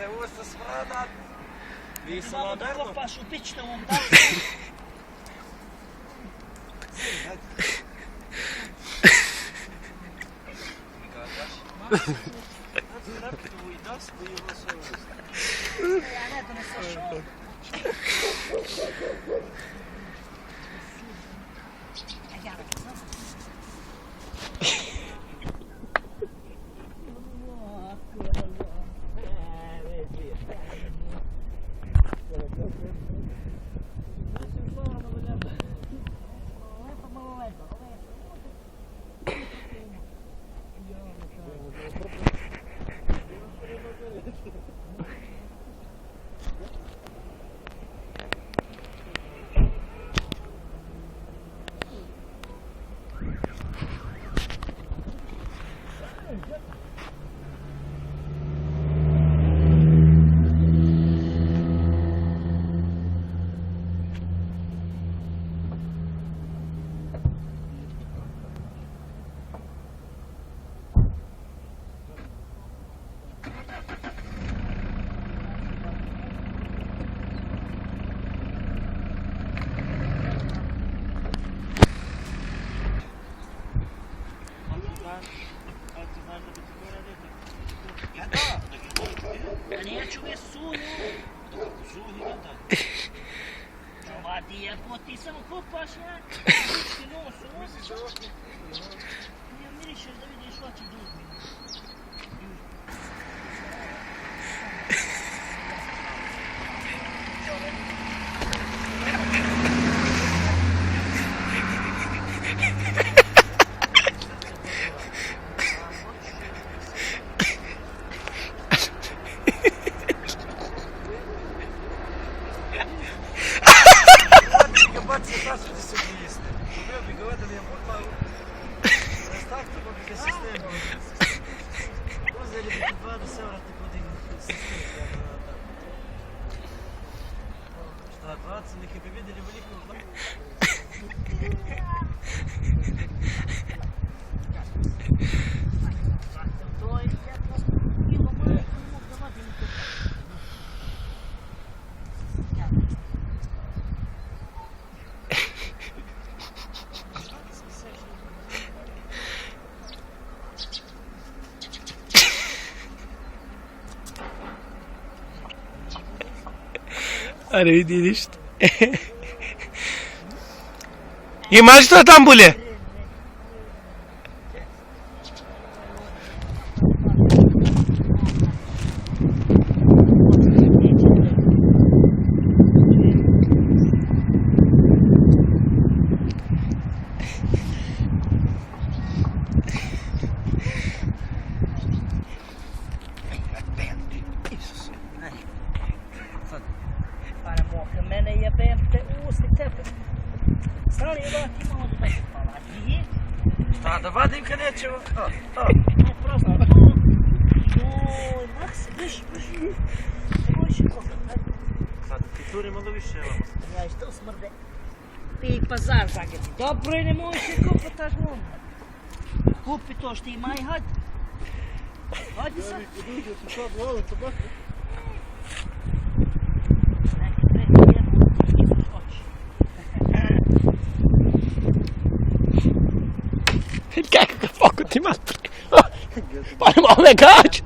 Ovo se smrada. Vi se Malo da moderno. kopaš u pičtovom daču. Ja ne donesem šov. Ja ne znam. Ja neću je suju. Čovati je po ti samo kopaš ja. Ti nos, ja mirišeš da vidiš oči dužni. Baci tasu da se uglijeste. Dobio bi ga ovdje mi je portal. Restartimo bi ga sistemom. Uzeli bi ti 20 eura ti podignu sistem. Šta, 20, neki bi vidjeli veliko. To je jedno bilo moje mogu da vadim to. अरे दीदिश ये माच तो там были Mene jebem te usi tebe. Stani je da ti malo da se palači. Šta, da vadim kad nećemo? Ne, prosto. Joj, Max, biš. Nemoj še kopati. Sad ti turi malo više, evo. Ja i što smrde. Ti pazar zageti. Dobro je, nemoj še kopati, až ono. Kupi to što ima i hajde. Hajde sad. Kijk, fuck die man. Waarom al mijn kaart?